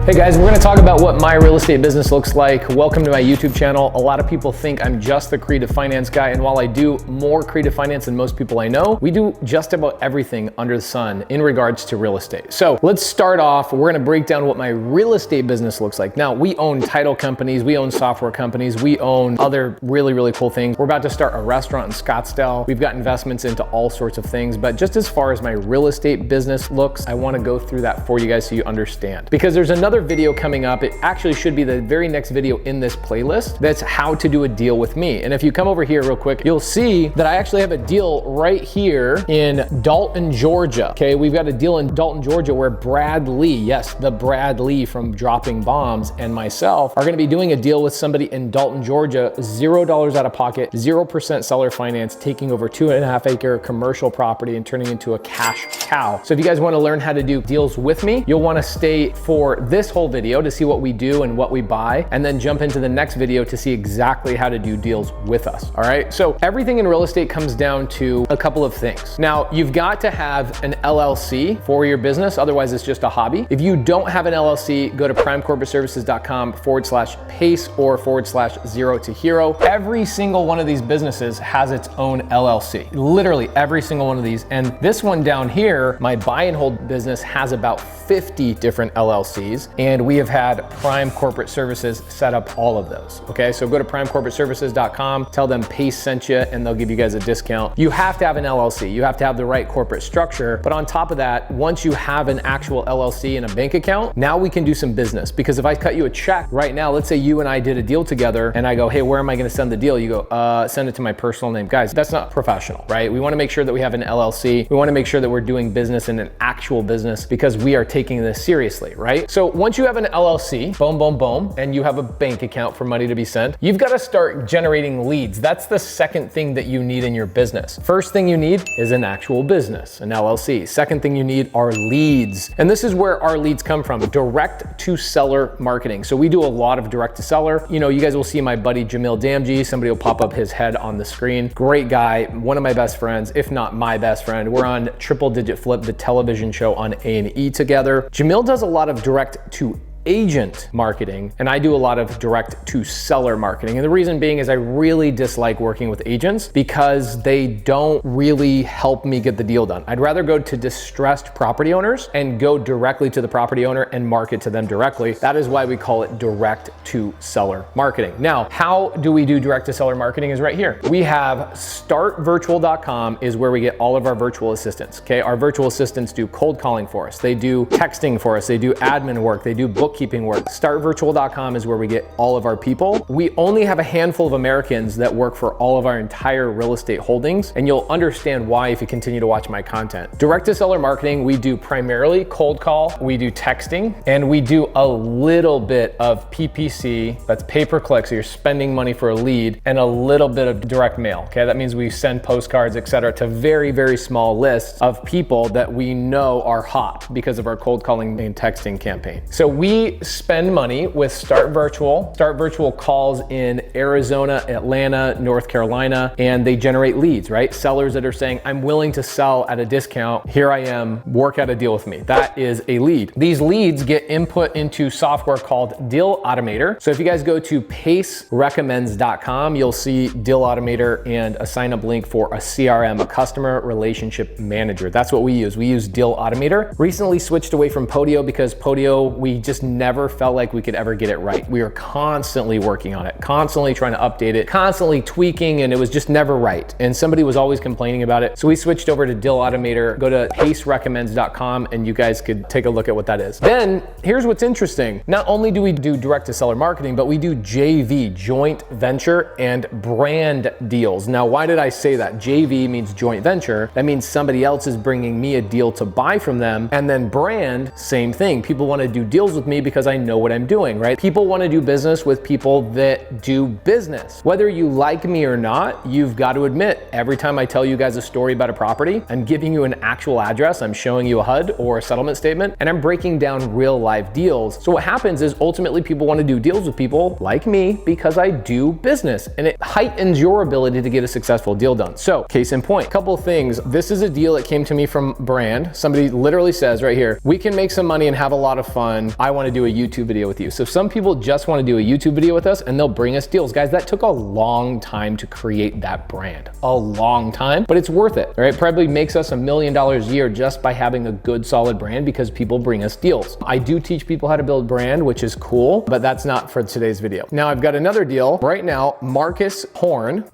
Hey guys, we're gonna talk about what my real estate business looks like. Welcome to my YouTube channel. A lot of people think I'm just the creative finance guy, and while I do more creative finance than most people I know, we do just about everything under the sun in regards to real estate. So let's start off. We're gonna break down what my real estate business looks like. Now, we own title companies, we own software companies, we own other really cool things. We're about to start a restaurant in Scottsdale. We've got investments into all sorts of things, but just as far as my real estate business looks, I wanna go through that for you guys so you understand. Because there's another video coming up. It actually should be the very next video in this playlist. That's how to do a deal with me. And if you come over here real quick, you'll see that I actually have a deal right here in Dalton, Georgia. Okay, we've got a deal in Dalton, Georgia where Brad Lee, yes, the Brad Lee from Dropping Bombs, and myself are gonna be doing a deal with somebody in Dalton, Georgia, $0 out of pocket, 0% seller finance, taking over 2.5 acre commercial property and turning into a cash cow. So if you guys wanna learn how to do deals with me, you'll wanna stay for this whole video to see what we do and what we buy, and then jump into the next video to see exactly how to do deals with us, all right? So everything in real estate comes down to a couple of things. Now, you've got to have an LLC for your business, otherwise it's just a hobby. If you don't have an LLC, go to primecorporateservices.com/PACE or /0 to hero. Every single one of these businesses has its own LLC, literally every single one of these. And this one down here, my buy and hold business, has about 50 different LLCs, and we have had Prime Corporate Services set up all of those, okay? So go to primecorporateservices.com, tell them PACE sent you, and they'll give you guys a discount. You have to have an LLC. You have to have the right corporate structure, but on top of that, once you have an actual LLC and a bank account, now we can do some business. Because if I cut you a check right now, let's say you and I did a deal together, and I go, hey, where am I gonna send the deal? You go, send it to my personal name. Guys, that's not professional, right? We wanna make sure that we have an LLC. We wanna make sure that we're doing business in an actual business because we are taking this seriously, right? So once you have an LLC, boom, and you have a bank account for money to be sent, you've got to start generating leads. That's the second thing that you need in your business. First thing you need is an actual business, an LLC. Second thing you need are leads. And this is where our leads come from, direct to seller marketing. So we do a lot of direct to seller. You know, you guys will see my buddy Jamil Damji. Somebody will pop up his head on the screen. Great guy, one of my best friends, if not my best friend. We're on Triple Digit Flip, the television show on A&E together. Jamil does a lot of direct to agent marketing, and I do a lot of direct to seller marketing. And the reason being is I really dislike working with agents because they don't really help me get the deal done. I'd rather go to distressed property owners and go directly to the property owner and market to them directly. That is why we call it direct to seller marketing. Now, how do we do direct to seller marketing is right here. We have startvirtual.com is where we get all of our virtual assistants, okay? Our virtual assistants do cold calling for us. They do texting for us. They do admin work. They do bookkeeping work. Startvirtual.com is where we get all of our people. We only have a handful of Americans that work for all of our entire real estate holdings, and you'll understand why if you continue to watch my content. Direct to seller marketing, we do primarily cold call, we do texting, and we do a little bit of PPC, that's pay-per-click, so you're spending money for a lead, and a little bit of direct mail, okay? That means we send postcards, etc., to very small lists of people that we know are hot because of our cold calling and texting campaign. So we spend money with Start Virtual. Start Virtual calls in Arizona, Atlanta, North Carolina, and they generate leads, right? Sellers that are saying, I'm willing to sell at a discount. Here I am, work out a deal with me. That is a lead. These leads get input into software called Deal Automator. So if you guys go to pacerecommends.com, you'll see Deal Automator and a sign up link for a CRM, a customer relationship manager. That's what we use. We use Deal Automator. Recently switched away from Podio because Podio, we just never felt like we could ever get it right. We were constantly working on it, constantly trying to update it, constantly tweaking, and it was just never right. And somebody was always complaining about it. So we switched over to Deal Automator. Go to pacerecommends.com and you guys could take a look at what that is. Then here's what's interesting. Not only do we do direct to seller marketing, but we do JV, joint venture, and brand deals. Now, why did I say that? JV means joint venture. That means somebody else is bringing me a deal to buy from them. And then brand, same thing. People want to do deals with me because I know what I'm doing, right? People want to do business with people that do business. Whether you like me or not, you've got to admit, every time I tell you guys a story about a property, I'm giving you an actual address, I'm showing you a HUD or a settlement statement, and I'm breaking down real live deals. So what happens is ultimately people want to do deals with people like me because I do business, and it heightens your ability to get a successful deal done. So case in point, couple of things. This is a deal that came to me from Brand. Somebody literally says right here, we can make some money and have a lot of fun. I want to to do a YouTube video with you. So some people just want to do a YouTube video with us and they'll bring us deals. Guys, that took a long time to create that brand. A long time, but it's worth it, right? Probably makes us $1 million a year just by having a good solid brand because people bring us deals. I do teach people how to build brand, which is cool, but that's not for today's video. Now I've got another deal right now. Marcus Horn,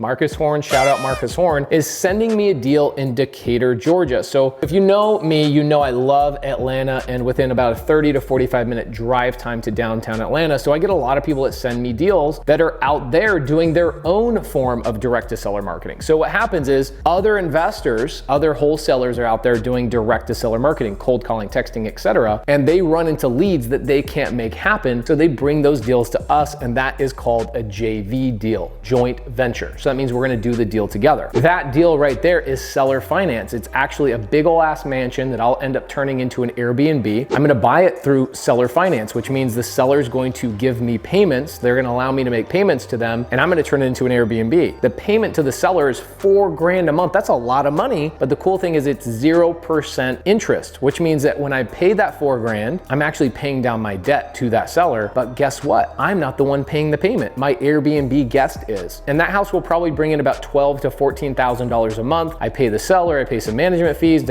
shout out Marcus Horn, is sending me a deal in Decatur, Georgia. So if you know me, you know I love Atlanta and within about a 30 to 45 minute drive time to downtown Atlanta. So I get a lot of people that send me deals that are out there doing their own form of direct to seller marketing. So what happens is other investors, other wholesalers are out there doing direct to seller marketing, cold calling, texting, etc. And they run into leads that they can't make happen. So they bring those deals to us, and that is called a JV deal, joint venture. So that means we're gonna do the deal together. That deal right there is seller finance. It's actually a big ol' ass mansion that I'll end up turning into an Airbnb. I'm gonna buy it through seller finance, which means the seller's going to give me payments. They're gonna allow me to make payments to them, and I'm gonna turn it into an Airbnb. The payment to the seller is $4,000 a month. That's a lot of money, but the cool thing is it's 0% interest, which means that when I pay that $4,000, I'm actually paying down my debt to that seller. But guess what? I'm not the one paying the payment. My Airbnb guest is. And that house will probably bring in about $12,000 to $14,000 a month. I pay the seller, I pay some management fees,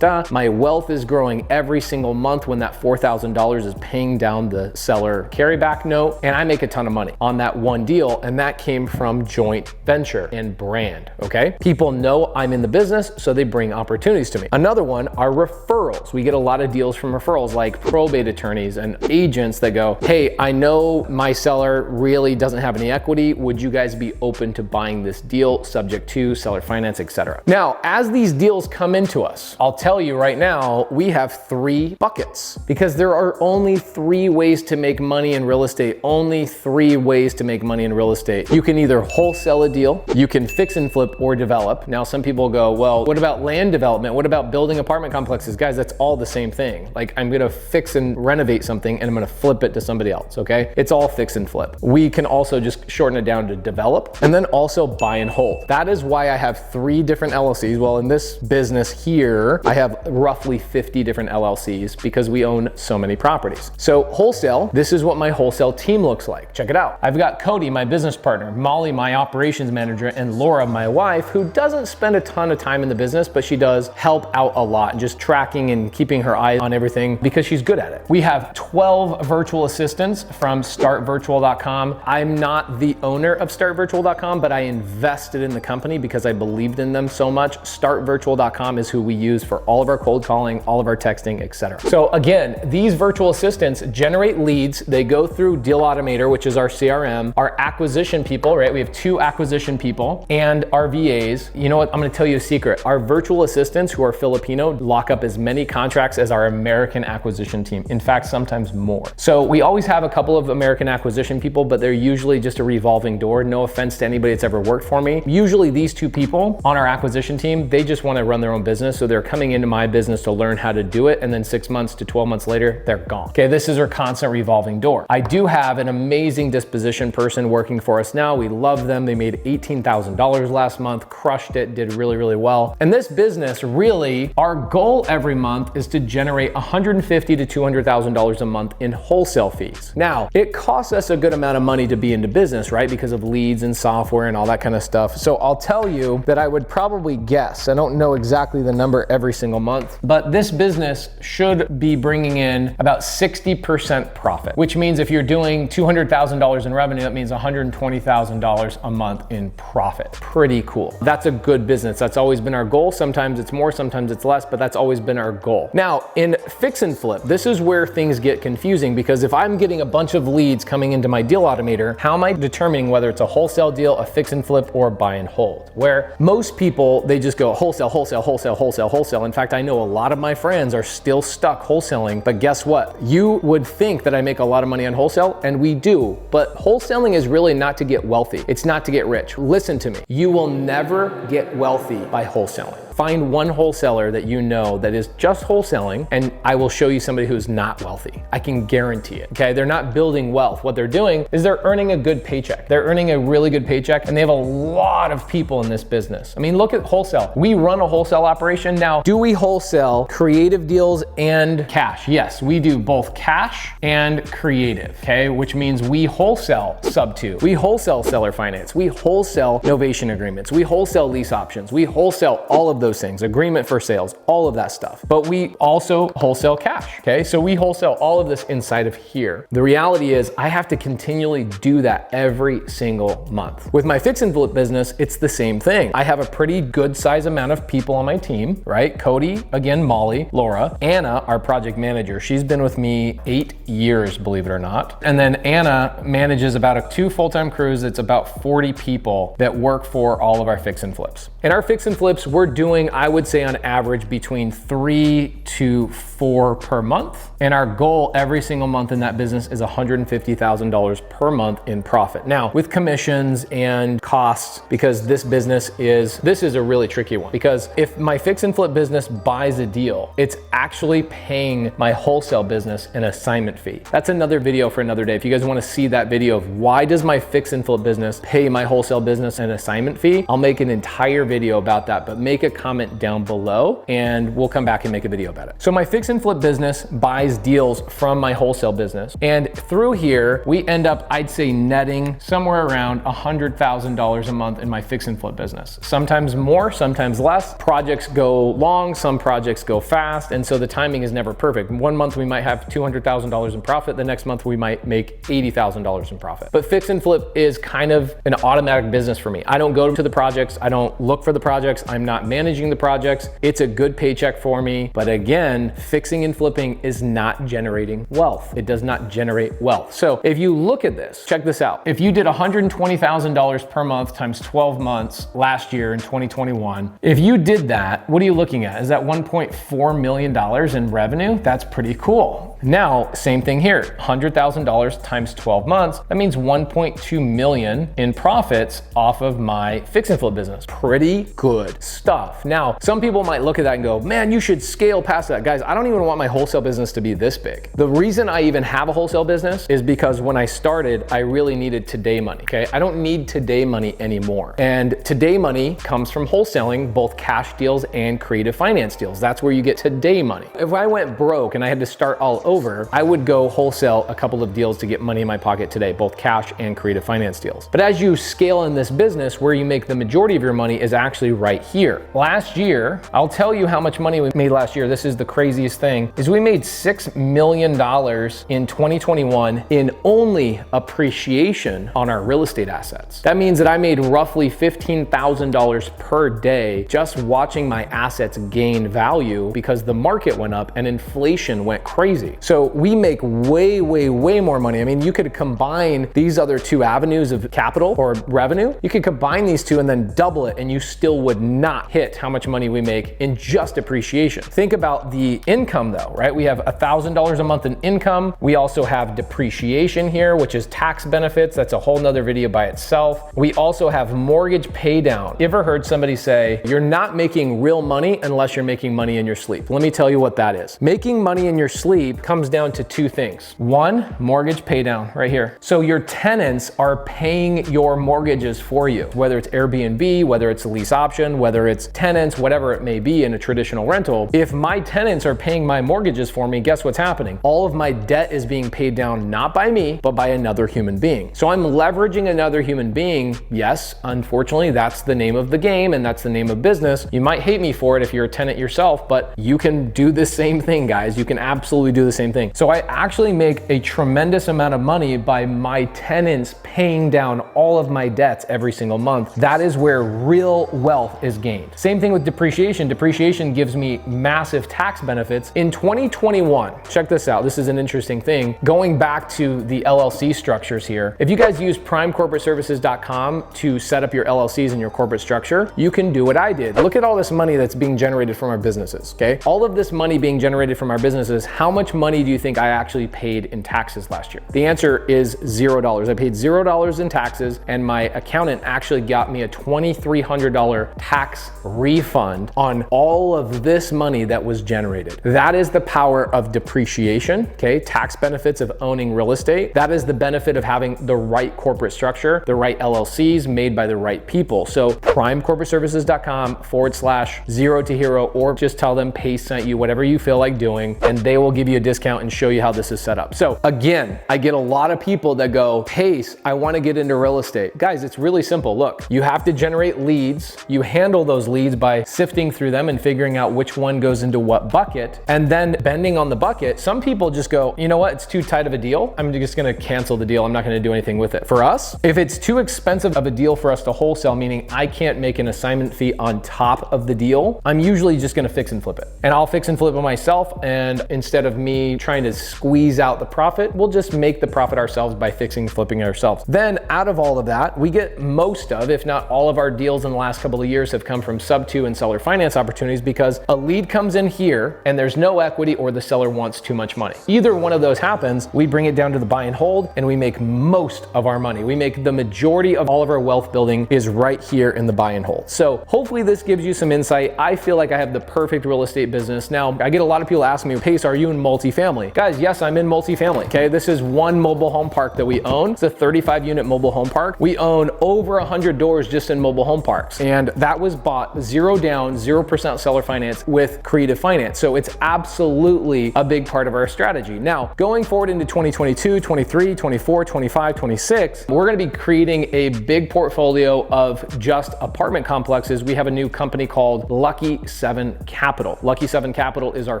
My wealth is growing every single month when that $4,000 is paying down the seller carryback note, and I make a ton of money on that one deal, and that came from joint venture and brand, okay? People know I'm in the business, so they bring opportunities to me. Another one are referrals. We get a lot of deals from referrals, like probate attorneys and agents that go, hey, I know my seller really doesn't have any equity. Would you guys be open to buying this deal subject to seller finance, etc.? Now, as these deals come into us, I'll tell you right now, we have 3 buckets because there are only 3 ways to make money in real estate. Only 3 ways to make money in real estate. You can either wholesale a deal, you can fix and flip or develop. Now, some people go, well, what about land development? What about building apartment complexes? Guys, that's all the same thing. Like, I'm gonna fix and renovate something and I'm gonna flip it to somebody else, okay? It's all fix and flip. We can also just shorten it down to develop and then also buy and hold. That is why I have 3 different LLCs. Well, in this business here, I have roughly 50 different LLCs because we own so many properties. So wholesale, this is what my wholesale team looks like. Check it out. I've got Cody, my business partner, Molly, my operations manager, and Laura, my wife, who doesn't spend a ton of time in the business, but she does help out a lot, just tracking and keeping her eye on everything because she's good at it. We have 12 virtual assistants from startvirtual.com. I'm not the owner of startvirtual.com, but I invested in the company because I believed in them so much. Startvirtual.com is who we use for all of our cold calling, all of our texting, etc. So again, these virtual assistants generate leads. They go through Deal Automator, which is our CRM, our acquisition people, right? We have 2 acquisition people and our VAs. You know what? I'm going to tell you a secret. Our virtual assistants who are Filipino lock up as many contracts as our American acquisition team. In fact, sometimes more. So we always have a couple of American acquisition people, but they're usually just a revolving door. No offense to anybody that's ever worked for me. Usually these 2 people on our acquisition team, they just want to run their own business. So they're coming into my business to learn how to do it. And then 6 months to 12 months later, they're gone. Okay, this is our constant revolving door. I do have an amazing disposition person working for us now. We love them. They made $18,000 last month, crushed it, did really, really well. And this business, really, our goal every month is to generate $150,000 to $200,000 a month in wholesale fees. Now, it costs us a good amount of money to be into business, right? Because of leads and software and all that kind of stuff. So I'll tell you that I would probably guess, I don't know exactly the number every single month, but this business should be bringing in about 60% profit, which means if you're doing $200,000 in revenue, that means $120,000 a month in profit. Pretty cool. That's a good business. That's always been our goal. Sometimes it's more, sometimes it's less, but that's always been our goal. Now, in fix and flip, this is where things get confusing because if I'm getting a bunch of leads coming into my Deal Automator, how am I determining whether it's a wholesale deal, a fix and flip, or a buy and hold? Where most people, they just go wholesale, wholesale, wholesale, wholesale, wholesale. In fact, I know a lot of my friends are still stuck wholesaling, but guess what? You would think that I make a lot of money on wholesale, and we do, but wholesaling is really not to get wealthy. It's not to get rich. Listen to me. You will never get wealthy by wholesaling. Find one wholesaler that you know that is just wholesaling, and I will show you somebody who's not wealthy. I can guarantee it, okay? They're not building wealth. What they're doing is they're earning a good paycheck. They're earning a really good paycheck, and they have a lot of people in this business. I mean, look at wholesale. We run a wholesale operation. Now, do we wholesale creative deals and cash? Yes, we do both cash and creative, okay? Which means we wholesale Subto. We wholesale seller finance. We wholesale novation agreements. We wholesale lease options. We wholesale all of those things, agreement for sales, all of that stuff. But we also wholesale cash, okay? So we wholesale all of this inside of here. The reality is I have to continually do that every single month. With my fix and flip business, it's the same thing. I have a pretty good size amount of people on my team, right? Cody, again, Molly, Laura, Anna, our project manager. She's been with me 8 years, believe it or not. And then Anna manages about 2 full-time crews. It's about 40 people that work for all of our fix and flips. In our fix and flips, we're doing, I would say on average, between 3 to 4 per month. And our goal every single month in that business is $150,000 per month in profit. Now, with commissions and costs, because this is a really tricky one, because if my fix and flip business buys a deal, it's actually paying my wholesale business an assignment fee. That's another video for another day. If you guys want to see that video of why does my fix and flip business pay my wholesale business an assignment fee, I'll make an entire video about that, but make a comment down below and we'll come back and make a video about it. So my fix and flip business buys deals from my wholesale business, and through here we end up, I'd say, netting somewhere around $100,000 a month in my fix and flip business. Sometimes more, sometimes less. Projects go long, some projects go fast, and so the timing is never perfect. One month we might have $200,000 in profit, the next month we might make $80,000 in profit. But fix and flip is kind of an automatic business for me. I don't go to the projects, I don't look for the projects, I'm not managing the projects. It's a good paycheck for me, but again, fixing and flipping is not generating wealth. It does not generate wealth. So if you look at this, check this out. If you did $120,000 per month times 12 months last year in 2021, if you did that, what are you looking at? Is that $1.4 million in revenue? That's pretty cool. Now, same thing here, $100,000 times 12 months, that means 1.2 million in profits off of my fix and flip business. Pretty good stuff. Now, some people might look at that and go, man, you should scale past that. Guys, I don't even want my wholesale business to be this big. The reason I even have a wholesale business is because when I started, I really needed today money, okay? I don't need today money anymore. And today money comes from wholesaling both cash deals and creative finance deals. That's where you get today money. If I went broke and I had to start all over, I would go wholesale a couple of deals to get money in my pocket today, both cash and creative finance deals. But as you scale in this business, where you make the majority of your money is actually right here. Last year, I'll tell you how much money we made last year. This is the craziest thing, is we made $6 million in 2021 in only appreciation on our real estate assets. That means that I made roughly $15,000 per day just watching my assets gain value because the market went up and inflation went crazy. So we make way, way, way more money. I mean, you could combine these other 2 avenues of capital or revenue. You could combine these 2 and then double it and you still would not hit how much money we make in just appreciation. Think about the income though, right? We have $1,000 a month in income. We also have depreciation here, which is tax benefits. That's a whole nother video by itself. We also have mortgage pay down. You ever heard somebody say, you're not making real money unless you're making money in your sleep? Let me tell you what that is. Making money in your sleep comes down to 2 things. 1, mortgage pay down right here. So your tenants are paying your mortgages for you, whether it's Airbnb, whether it's a lease option, whether it's tenants, whatever it may be in a traditional rental. If my tenants are paying my mortgages for me, guess what's happening? All of my debt is being paid down not by me, but by another human being. So I'm leveraging another human being. Yes, unfortunately, that's the name of the game and that's the name of business. You might hate me for it if you're a tenant yourself, but you can do the same thing, guys. You can absolutely do the same thing. So I actually make a tremendous amount of money by my tenants paying down all of my debts every single month. That is where real wealth is gained. Same thing with depreciation. Depreciation gives me massive tax benefits benefits. In 2021, check this out, this is an interesting thing. Going back to the LLC structures here, if you guys use primecorporateservices.com to set up your LLCs and your corporate structure, you can do what I did. Look at all this money that's being generated from our businesses, okay? All of this money being generated from our businesses, how much money do you think I actually paid in taxes last year? The answer is $0. I paid $0 in taxes, and my accountant actually got me a $2,300 tax refund on all of this money that was generated. That is the power of depreciation, okay? Tax benefits of owning real estate. That is the benefit of having the right corporate structure, the right LLCs made by the right people. So primecorporateservices.com/0 to hero, or just tell them Pace sent you, whatever you feel like doing, and they will give you a discount and show you how this is set up. So again, I get a lot of people that go, Pace, I want to get into real estate. Guys, it's really simple. Look, you have to generate leads. You handle those leads by sifting through them and figuring out which one goes into what bucket, and then bending on the bucket. Some people just go, you know what, it's too tight of a deal. I'm just going to cancel the deal. I'm not going to do anything with it. For us, if it's too expensive of a deal for us to wholesale, meaning I can't make an assignment fee on top of the deal, I'm usually just going to fix and flip it. And I'll fix and flip it myself. And instead of me trying to squeeze out the profit, we'll just make the profit ourselves by fixing and flipping it ourselves. Then out of all of that, we get most of, if not all of our deals in the last couple of years have come from Subto and seller finance opportunities, because a lead comes in here and there's no equity, or the seller wants too much money. Either one of those happens, we bring it down to the buy and hold, and we make most of our money. We make the majority of all of our wealth building is right here in the buy and hold. So hopefully this gives you some insight. I feel like I have the perfect real estate business. Now, I get a lot of people ask me, Pace, are you in multifamily? Guys, yes, I'm in multifamily, okay? This is one mobile home park that we own. It's a 35-unit mobile home park. We own over 100 doors just in mobile home parks. And that was bought 0 down, 0% seller finance with creative finance. So it's absolutely a big part of our strategy. Now, going forward into 2022, 23, 24, 25, 26, we're gonna be creating a big portfolio of just apartment complexes. We have a new company called Lucky7 Capital. Lucky7 Capital is our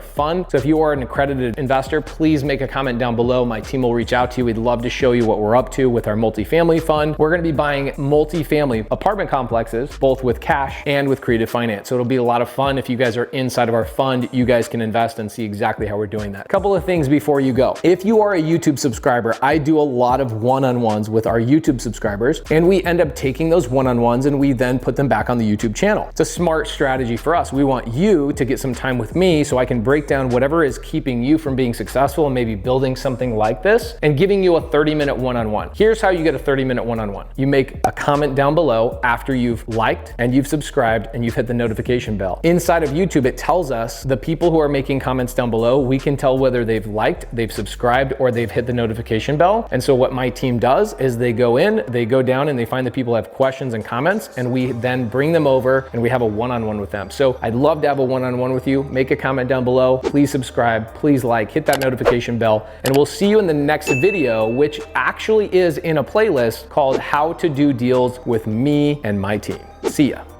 fund. So if you are an accredited investor, please make a comment down below. My team will reach out to you. We'd love to show you what we're up to with our multifamily fund. We're gonna be buying multifamily apartment complexes, both with cash and with creative finance. So it'll be a lot of fun. If you guys are inside of our fund, you guys can invest and see exactly how we're doing that. A couple of things before you go. If you are a YouTube subscriber, I do a lot of one-on-ones with our YouTube subscribers, and we end up taking those one-on-ones and we then put them back on the YouTube channel. It's a smart strategy for us. We want you to get some time with me so I can break down whatever is keeping you from being successful and maybe building something like this and giving you a 30-minute one-on-one. Here's how you get a 30-minute one-on-one. You make a comment down below after you've liked and you've subscribed and you've hit the notification bell. Inside of YouTube, it tells us the people who are making comments down below, we can tell whether they've liked, they've subscribed, or they've hit the notification bell. And so what my team does is they go in, they go down, and they find the people who have questions and comments, and we then bring them over and we have a one-on-one with them. So I'd love to have a one-on-one with you. Make a comment down below. Please subscribe, please like, hit that notification bell, and we'll see you in the next video, which actually is in a playlist called How to Do Deals with Me and My Team. See ya.